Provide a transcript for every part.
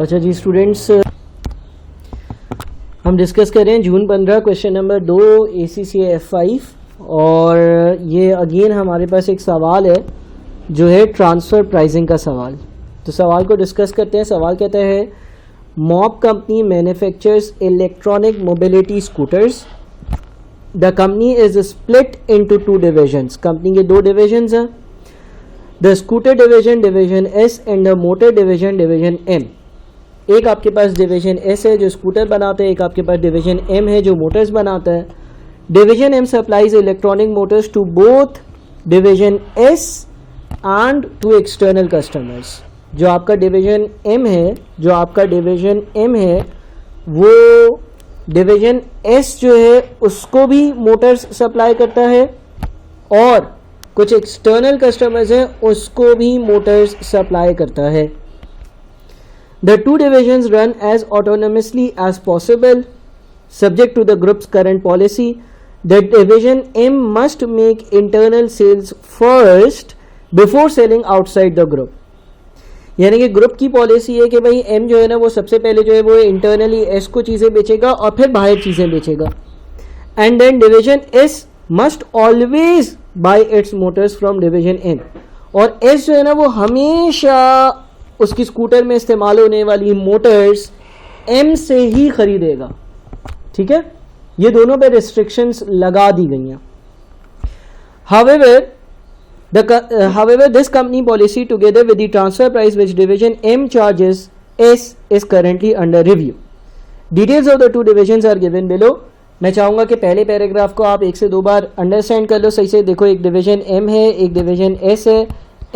अच्छा जी स्टूडेंट्स, हम डिस्कस कर रहे हैं जून 15 क्वेश्चन नंबर 2 ACCA F5 और ये अगेन हमारे पास एक सवाल है जो है ट्रांसफ़र प्राइसिंग का सवाल। तो सवाल को डिस्कस करते हैं। सवाल कहता है Mob company manufactures electronic mobility scooters. The company is split into 2 divisions. Company के 2 डिविजन्स हैं, the scooter division division S and the motor division division M. एक आपके पास डिवीजन एस है जो स्कूटर बनाता है, एक आपके पास डिवीजन एम है जो मोटर्स बनाता है। Division M supplies electronic motors to both division S and to external customers. जो आपका डिवीजन एम है वो डिवीजन एस जो है उसको भी मोटर्स सप्लाई करता है और कुछ एक्सटर्नल कस्टमर्स हैं उसको भी मोटर्स सप्लाई करता है। The 2 divisions run as autonomously as possible, subject to the group's current policy. The division M must make internal sales first before selling outside the group. यानी कि ग्रुप की policy है कि भाई M जो है ना वो सबसे पहले जो है वो इंटरनली S को चीज़ें बेचेगा और फिर बाहर चीज़ें बेचेगा। And then division S must always buy its motors from division M। और S जो है ना वो हमेशा उसकी स्कूटर में इस्तेमाल होने वाली मोटर्स M से ही खरीदेगा। ठीक है, ये दोनों पे रिस्ट्रिक्शंस लगा दी गई हैं। However, this company policy together with the transfer price which division M charges S is currently under review. Details of the 2 divisions are given below. मैं चाहूँगा कि पहले पैराग्राफ को आप 1 से 2 बार अंडरस्टैंड कर लो सही से। देखो, एक डिवीजन M है, एक डिवीजन S है।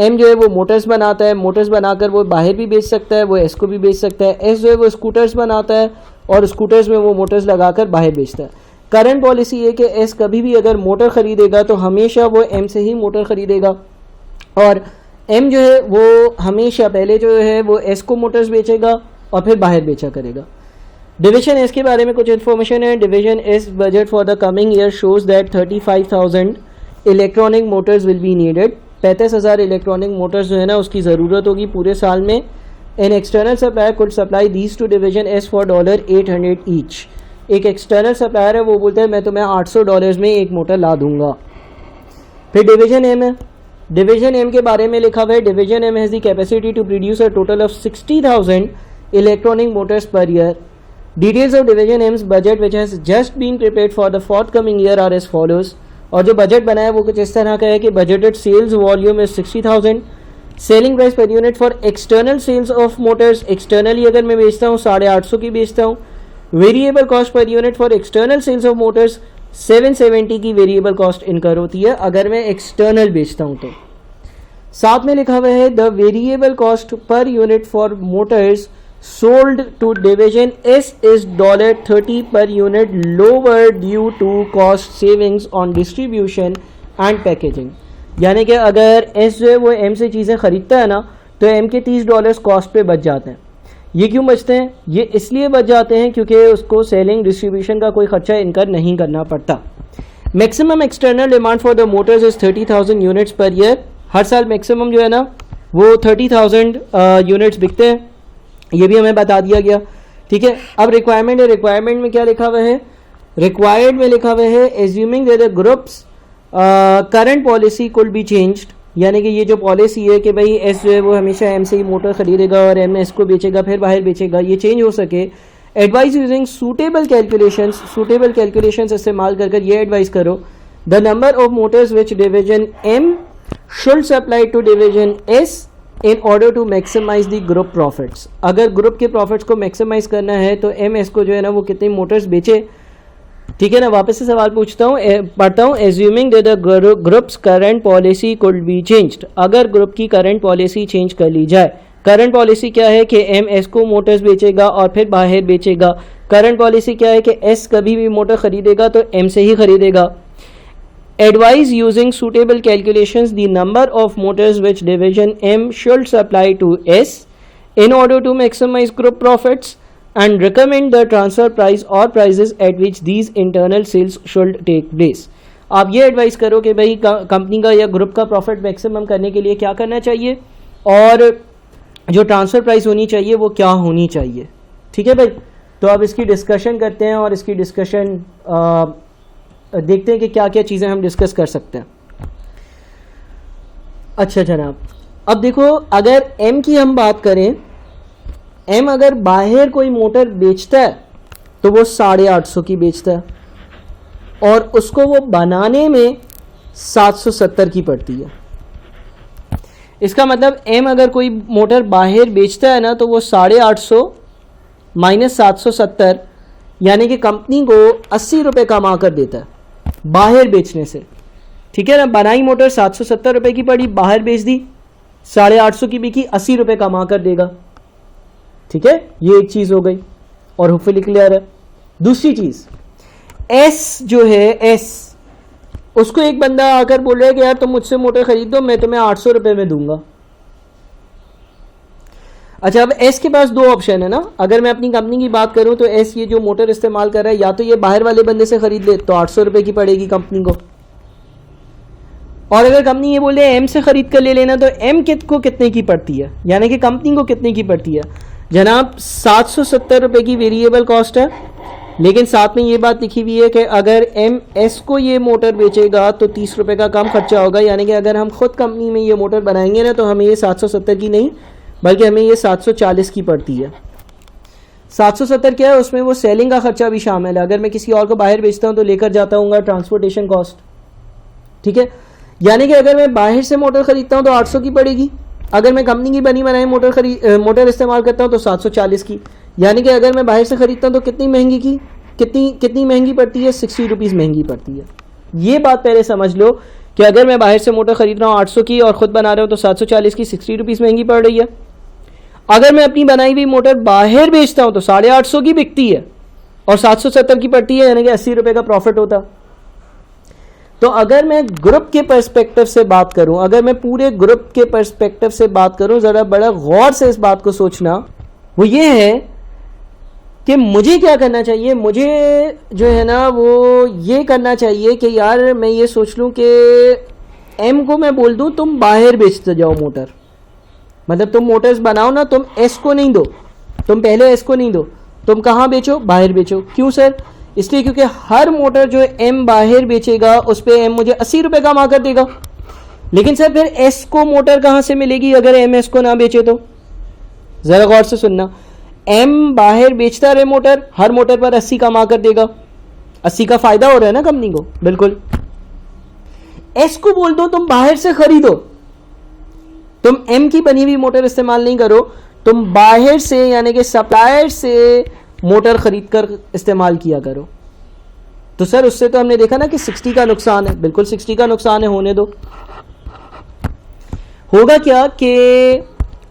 M जो है वो मोटर्स बनाता है, मोटर्स बनाकर वो बाहर भी बेच सकता है, वो S को भी बेच सकता है। S जो है वो स्कूटर्स बनाता है और स्कूटर्स में वो मोटर्स लगाकर बाहर बेचता है। करंट पॉलिसी है कि S कभी भी अगर मोटर ख़रीदेगा तो हमेशा वो M से ही मोटर ख़रीदेगा और M जो है वो हमेशा पहले जो है वो S को मोटर्स बेचेगा और फिर बाहर बेचा करेगा। डिवीजन S के बारे में कुछ इन्फॉर्मेशन है। Division S budget for the coming year shows that 35,000 electronic Motors will be needed. 35,000 electronic Motors जो है ना उसकी ज़रूरत होगी पूरे साल में। An external supplier could supply these two division S for $800 each. एक एक्सटर्नल सप्लायर है वो बोलता है मैं तुम्हें $800 में एक मोटर ला दूंगा। फिर डिवीजन एम है। डिवीजन एम के बारे में लिखा हुआ है division M has the capacity to produce a total of 60,000 electronic motors per year. Details of division M's budget which has just been prepared for the forthcoming year are as follows. और जो budget बना है वो कुछ इस तरह का है कि budgeted sales volume is 60,000। Selling price per unit for external sales of motors, externally अगर मैं बेचता हूँ 850 की बेचता हूँ। Variable cost per unit for external sales of motors 770 की वेरिएबल कॉस्ट इनकर होती है अगर मैं एक्सटर्नल बेचता हूँ तो। साथ में लिखा हुआ है the variable cost per unit for Motors sold to division S is $30 per unit lower due to cost savings on distribution and packaging। यानी कि अगर S जो है वो M से चीज़ें ख़रीदता है ना तो M के $30 कॉस्ट पे बच जाते हैं। ये क्यों बचते हैं? ये इसलिए बच जाते हैं क्योंकि उसको सेलिंग डिस्ट्रीब्यूशन का कोई ख़र्चा इनकर नहीं करना पड़ता। Maximum external demand for the motors is 30,000 units per year. हर साल मैक्सिमम जो है ना वो 30,000 यूनिट्स बिकते हैं, ये भी हमें बता दिया गया। ठीक है, अब रिक्वायरमेंट है। रिक्वायरमेंट में क्या लिखा हुआ है? रिक्वायर्ड में लिखा हुआ है assuming that the groups current policy could be changed. यानी कि ये जो पॉलिसी है कि भाई एस जो है वो हमेशा एम से ही मोटर खरीदेगा और एम एस को बेचेगा फिर बाहर बेचेगा, ये चेंज हो सके। Advice using suitable calculations. Suitable calculations इस्तेमाल कर ये एडवाइस करो the number of motors which division M should supply to division S in order to maximise the group profits. अगर ग्रुप के प्रॉफिट्स को मैक्सिमाइज करना है तो एम एस को जो है ना वो कितनी मोटर्स बेचे। ठीक है ना, वापस से सवाल पढ़ता हूँ। Assuming that the groups current policy could be changed. अगर ग्रुप की करंट पॉलिसी चेंज कर ली जाए। करंट पॉलिसी क्या है कि एम एस को मोटर्स बेचेगा और फिर बाहर बेचेगा। करंट पॉलिसी क्या है कि एस कभी भी मोटर खरीदेगा तो एम से ही खरीदेगा। Advise using suitable calculations the number of motors which division M should supply to S in order to maximize group profits and recommend the transfer price or prices at which these internal sales should take place। आप ये advice करो कि भाई company का या group का profit maximum करने के लिए क्या करना चाहिए और जो ट्रांसफ़र प्राइस होनी चाहिए वो क्या होनी चाहिए। ठीक है भाई, तो अब इसकी डिस्कशन करते हैं और इसकी डिस्कशन देखते हैं कि क्या क्या चीज़ें हम डिस्कस कर सकते हैं। अच्छा जनाब, अब देखो अगर एम की हम बात करें, एम अगर बाहर कोई मोटर बेचता है तो वो 850 की बेचता है और उसको वो बनाने में 770 की पड़ती है। इसका मतलब एम अगर कोई मोटर बाहर बेचता है ना तो वो 850 माइनस 770 यानी कि कंपनी को 80 रुपये कमा कर देता है बाहर बेचने से। ठीक है ना, बनाई मोटर 770 रुपये की पड़ी, बाहर बेच दी 850 की बिकी, 80 रुपये कमा कर देगा। ठीक है, ये एक चीज़ हो गई और होपफुली क्लियर है। दूसरी चीज़ एस जो है, एस उसको एक बंदा आकर बोल रहा है कि यार तुम मुझसे मोटर खरीद दो, मैं तुम्हें 800 रुपये में दूंगा। अच्छा, अब एस के पास दो ऑप्शन है ना। अगर मैं अपनी कंपनी की बात करूं तो एस ये जो मोटर इस्तेमाल कर रहा है, या तो ये बाहर वाले बंदे से खरीद ले तो 800 रुपये की पड़ेगी कंपनी को, और अगर कंपनी ये बोले एम से खरीद कर ले लेना तो एम को कितने की पड़ती है, यानी कि कंपनी को कितने की पड़ती है जनाब, 770 रुपये की वेरिएबल कॉस्ट है। लेकिन साथ में ये बात लिखी हुई है कि अगर एम एस को ये मोटर बेचेगा तो 30 रुपये का कम खर्चा होगा, यानी कि अगर हम खुद कंपनी में ये मोटर बनाएंगे ना तो हमें ये 770 की नहीं बल्कि हमें ये 740 की पड़ती है। 770 क्या है, उसमें वो सेलिंग का खर्चा भी शामिल है। अगर मैं किसी और को बाहर बेचता हूँ तो लेकर जाता हूँ ट्रांसपोर्टेशन कॉस्ट। ठीक है, यानी कि अगर मैं बाहर से मोटर खरीदता हूँ तो 800 की पड़ेगी, अगर मैं कंपनी की बनी बनाई मोटर इस्तेमाल करता हूँ तो 740 की, यानी कि अगर मैं बाहर से खरीदता हूँ तो कितनी महंगी की कितनी महंगी पड़ती है, 60 रुपीज़ महंगी पड़ती है। ये बात पहले समझ लो कि अगर मैं बाहर से मोटर खरीद रहा हूँ 800 की और ख़ुद बना रहा हूँ तो 740 की, 60 रुपीज़ महंगी पड़ रही है। अगर मैं अपनी बनाई हुई मोटर बाहर बेचता हूँ तो 850 की बिकती है और 770 की पड़ती है, यानी कि 80 रुपये का प्रॉफिट होता। तो अगर मैं ग्रुप के पर्सपेक्टिव से बात करूं, अगर मैं पूरे ग्रुप के पर्सपेक्टिव से बात करूं, ज़रा बड़ा गौर से इस बात को सोचना, वो ये है कि मुझे क्या करना चाहिए। मुझे जो है ना वो ये करना चाहिए कि यार मैं ये सोच लूं कि एम को मैं बोल दूं तुम बाहर बेचते जाओ मोटर, मतलब तुम मोटर्स बनाओ ना, तुम एस को नहीं दो, तुम पहले एस को नहीं दो, तुम कहाँ बेचो, बाहर बेचो। क्यों सर? इसलिए क्योंकि हर मोटर जो एम बाहर बेचेगा उस पर एम मुझे 80 रुपये कमा कर देगा। लेकिन सर फिर एस को मोटर कहाँ से मिलेगी अगर एम एस को ना बेचे तो? ज़रा गौर से सुनना, एम बाहर बेचता रहे मोटर, हर मोटर पर 80 कमा कर देगा, 80 का फ़ायदा हो रहा है ना कंपनी को, बिल्कुल। एस को बोल दो तुम बाहर से खरीदो, तुम एम की बनी हुई मोटर इस्तेमाल नहीं करो, तुम बाहर से यानी कि सप्लायर से मोटर खरीद कर इस्तेमाल किया करो। तो सर उससे तो हमने देखा ना कि 60 का नुकसान है, बिल्कुल 60 का नुकसान है, होने दो। होगा क्या कि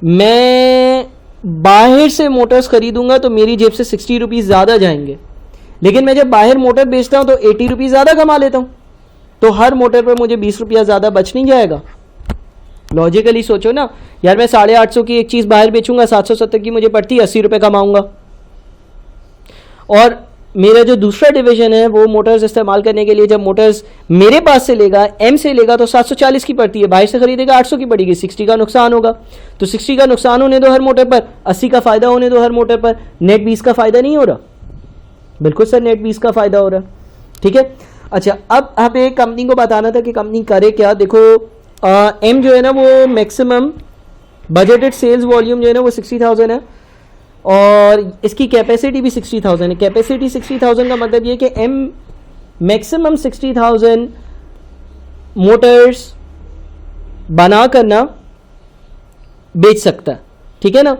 मैं बाहर से मोटर्स खरीदूंगा तो मेरी जेब से 60 रुपीज़ ज़्यादा जाएंगे, लेकिन मैं जब बाहर मोटर बेचता हूं तो 80 रुपीज़ ज़्यादा कमा लेता हूं, तो हर मोटर पर मुझे 20 रुपया ज़्यादा बच नहीं जाएगा। लॉजिकली सोचो ना यार, मैं 850 की एक चीज़ बाहर बेचूंगा, 770 की मुझे पड़ती है, 80 रुपये कमाऊंगा। और मेरा जो दूसरा डिवीजन है वो मोटर्स इस्तेमाल करने के लिए जब मोटर्स मेरे पास से लेगा, एम से लेगा, तो 740 की पड़ती है, बाहर से खरीदेगा 800 की पड़ेगी, 60 का नुकसान होगा। तो 60 का नुकसान होने दो हर मोटर पर, 80 का फ़ायदा होने दो हर मोटर पर, नेट 20 का फ़ायदा नहीं हो रहा? बिल्कुल सर, नेट 20 का फ़ायदा हो रहा। ठीक है, अच्छा अब हमें कंपनी को बताना था कि कंपनी करे क्या। देखो एम जो है ना वो मैक्सिमम बजटेड सेल्स वॉल्यूम जो है ना वो 60,000 है और इसकी कैपेसिटी भी 60,000 है। कैपेसिटी 60,000 का मतलब ये कि एम मैक्सिमम 60,000 मोटर्स बना करना बेच सकता है। ठीक है ना,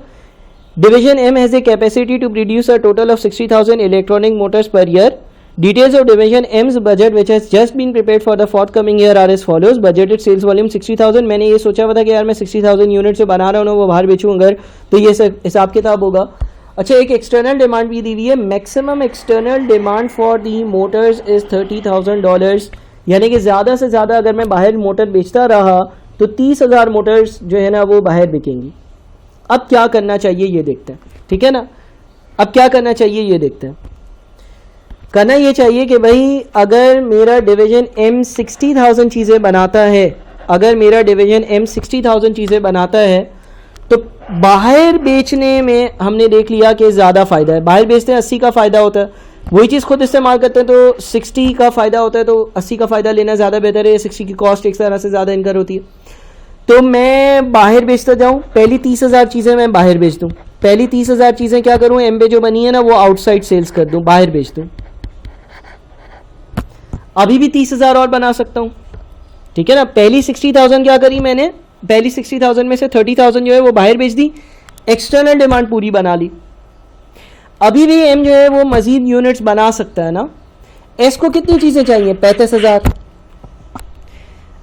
division M has a capacity to produce a total of 60,000 electronic motors per year. Details of Division M's budget which has just been prepared for the forthcoming year are as follows. Budgeted sales volume 60,000। मैंने ये सोचा हुआ था कि यार मैं 60,000 unit से बना रहा हूँ ना, वो बाहर बेचूँ अगर, तो ये सब हिसाब किताब होगा। अच्छा, एक एक्सटर्नल डिमांड भी दी हुई है। Maximum external demand for the Motors is $30,000, यानी कि ज़्यादा से ज़्यादा अगर मैं बाहर मोटर बेचता रहा तो 30,000 मोटर्स जो है ना वो बाहर बिकेंगी। अब क्या करना चाहिए ये देखते हैं। ठीक है ना, अब क्या करना चाहिए ये देखते हैं। करना ये चाहिए कि भाई अगर मेरा डिवीजन एम 60,000 चीज़ें बनाता है, अगर मेरा डिवीजन एम 60,000 चीज़ें बनाता है तो बाहर बेचने में हमने देख लिया कि ज़्यादा फ़ायदा है, बाहर बेचते हैं 80 का फ़ायदा होता है, वही चीज़ खुद इस्तेमाल करते हैं तो 60 का फ़ायदा होता है, तो 80 का फ़ायदा लेना ज़्यादा बेहतर है, 60 की कॉस्ट एक तरह से ज़्यादा इनकर होती है। तो मैं बाहर बेचता जाऊँ, पहली 30,000 चीज़ें मैं बाहर बेच दूँ, पहली 30,000 चीज़ें क्या करूँ, एम पे जो बनी है ना वो आउटसाइड सेल्स कर दूँ, बाहर बेच दूँ। अभी भी 30,000 और बना सकता हूँ, ठीक है ना। पहली 60,000 क्या करी मैंने, पहली 60,000 में से 30,000 जो है वो बाहर बेच दी, एक्सटर्नल डिमांड पूरी बना ली। अभी भी एम जो है वो मजीद यूनिट्स बना सकता है ना। एस को कितनी चीज़ें चाहिए, 35,000।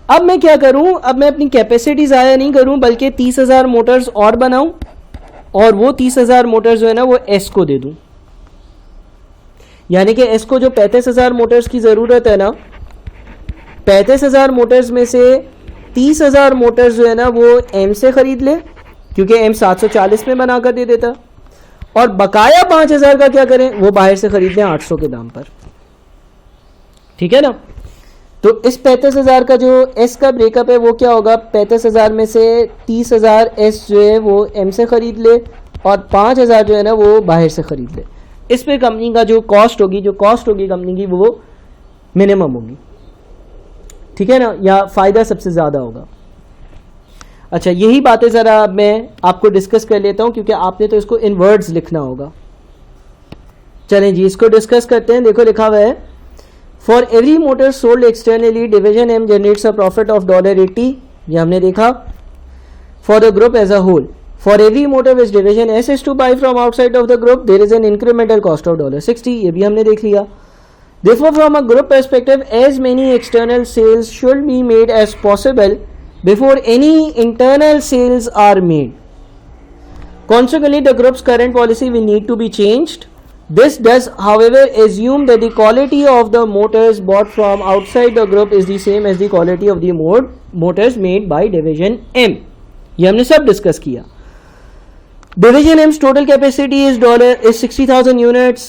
अब मैं क्या करूं, अब मैं अपनी कैपेसिटी ज़ाया नहीं करूं बल्कि 30,000 मोटर्स और बनाऊं और वो 30,000 मोटर्स जो है ना वो एस को दे दूं। यानी कि एस को जो 35,000 मोटर्स की ज़रूरत है ना, 35,000 मोटर्स में से 30,000 मोटर्स जो है ना वो एम से ख़रीद ले, क्योंकि एम 740 में बनाकर दे देता, और बकाया 5,000 का क्या करें, वो बाहर से ख़रीद लें 800 के दाम पर, ठीक है ना। तो इस 35,000 का जो एस का ब्रेकअप है वो क्या होगा, 35,000 में से 30,000 एस जो है वो एम से ख़रीद ले और 5,000 जो है ना वो बाहर से ख़रीद ले। इस पे कंपनी का जो कॉस्ट होगी कंपनी की वो मिनिमम होगी, ठीक है ना, या फ़ायदा सबसे ज़्यादा होगा। अच्छा, यही बातें ज़रा मैं आपको डिस्कस कर लेता हूँ क्योंकि आपने तो इसको इन वर्ड्स लिखना होगा। चलें जी, इसको डिस्कस करते हैं। देखो लिखा हुआ है, for every motor sold externally division M generates a profit of $80, ये हमने देखा। For the group as a whole, for every motor which division S is to buy from outside of the group there is an incremental cost of $60, ये भी हमने देख लिया। Therefore, from a group perspective, as many external sales should be made as possible before any internal sales are made. Consequently, the group's current policy will need to be changed. This does, however, assume that the quality of the motors bought from outside the group is the same as the quality of the motors made by Division M. ये हमने सब discuss किया। Division M's total capacity is 60,000 units.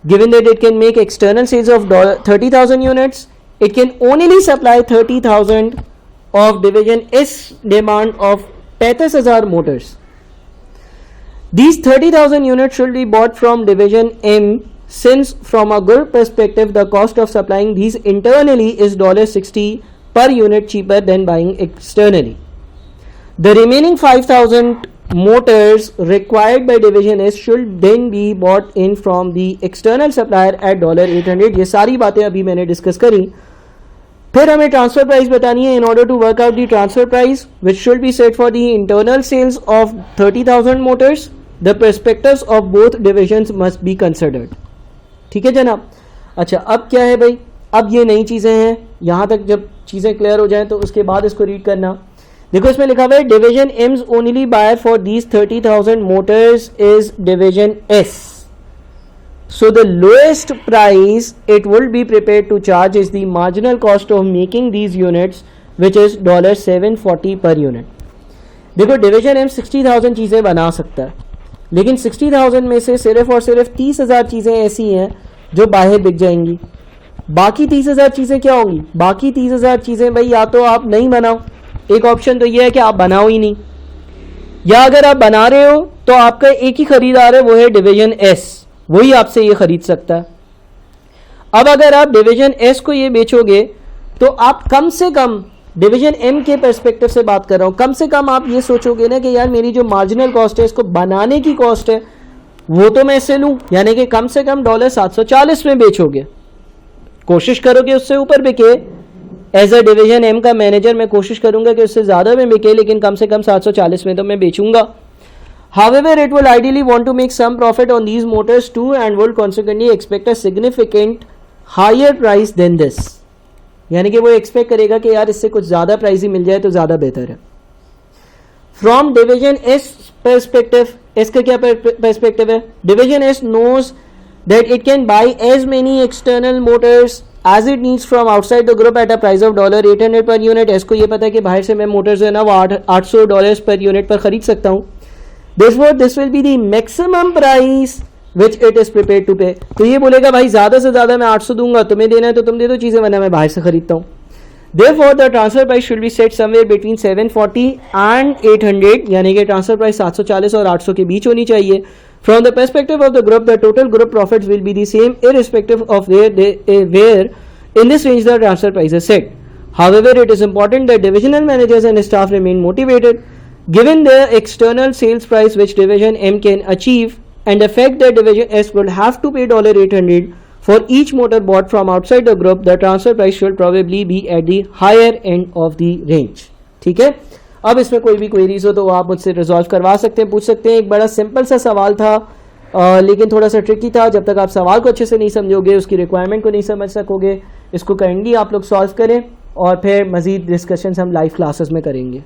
Given that it can make external sales of 30,000 units, it can only supply 30,000 of Division S demand of 35,000 motors. These 30,000 units should be bought from Division M, since from a group perspective the cost of supplying these internally is $60 per unit cheaper than buying externally. The remaining 5,000 motors required by Division S should then be bought in from the external supplier at $800. ये सारी बातें अभी मैंने discuss करी। फिर हमें transfer price बतानी है। In order to work out the transfer price which should be set for the internal sales of 30,000 motors, the perspectives of both divisions must be considered, ठीक है जनाब। अच्छा, अब क्या है भाई, अब ये नई चीज़ें हैं, यहाँ तक जब चीज़ें क्लियर हो जाएं तो उसके बाद इसको रीड करना। देखो इसमें लिखा हुआ है, division M's only buyer for these 30,000 motors is division S, so the lowest price it will be prepared to charge is the marginal cost of making these units which is $740 per unit. देखो division M 60,000 चीज़ें बना सकता है, लेकिन 60,000 में से सिर्फ और सिर्फ 30,000 चीज़ें ऐसी हैं जो बाहर बिक जाएंगी। बाकी 30,000 चीज़ें क्या होंगी, बाकी 30,000 चीज़ें भाई या तो आप नहीं बनाओ, एक ऑप्शन तो ये है कि आप बनाओ ही नहीं, या अगर आप बना रहे हो तो आपका एक ही खरीदार है, वो है डिवीजन एस, वही आपसे ये खरीद सकता है। अब अगर आप डिवीजन एस को ये बेचोगे तो आप कम से कम, डिवीजन एम के पर्सपेक्टिव से बात कर रहा हूं, कम से कम आप ये सोचोगे ना कि यार मेरी जो मार्जिनल कॉस्ट है, इसको बनाने की कॉस्ट है, वो तो मैं इससे लूं, यानी कि कम से कम $740 में बेचोगे, कोशिश करोगे उससे ऊपर बिके। एज अ डिवीजन एम का मैनेजर मैं कोशिश करूंगा कि उससे ज़्यादा में बिके, लेकिन कम से कम 740 में तो मैं बेचूंगा। However, it will ideally want to make some profit on these motors too and will consequently expect a significant higher price than this. यानी कि वो एक्सपेक्ट करेगा कि यार इससे कुछ ज़्यादा प्राइस ही मिल जाए तो ज़्यादा बेहतर है। फ्रॉम डिवीजन एस पर्सपेक्टिव, इसका क्या पर्सपेक्टिव है, division S knows that it can buy as many external motors as it needs from outside the group at a price of $800 per unit. इसको ये पता है कि बाहर से मैं मोटर्स जो है ना वो $800 पर यूनिट पर खरीद सकता हूँ। Therefore, this will be the maximum price which it is prepared to pay. तो ये बोलेगा भाई ज़्यादा से ज़्यादा मैं 800 दूंगा, तुम्हें देना है तो तुम दे दो चीज़ें, वरना मैं बाहर से खरीदता हूँ। Therefore, the transfer price should be set somewhere between 740 and 800, यानी कि ट्रांसफर प्राइस 740 और 800 के बीच होनी चाहिए. From the perspective of the group, the total group profits will be the same irrespective of where in this range the transfer price is set. However, it is important that divisional managers and staff remain motivated, given the external sales price which division M can achieve, and the fact that division S will have to pay $800 for each motor bought from outside the group. The transfer price should probably be at the higher end of the range. ठीक है. अब इसमें कोई भी queries हो तो आप मुझसे रिजॉल्व करवा सकते हैं, पूछ सकते हैं. एक बड़ा सिंपल सा सवाल था, लेकिन थोड़ा सा ट्रिकी था. जब तक आप सवाल को अच्छे से नहीं समझोगे, उसकी रिक्वायरमेंट को नहीं समझ सकोगे, इसको काइंडली आप लोग सॉल्व करें और फिर मज़ीद डिस्कशंस हम लाइव क्लासेस में करेंगे.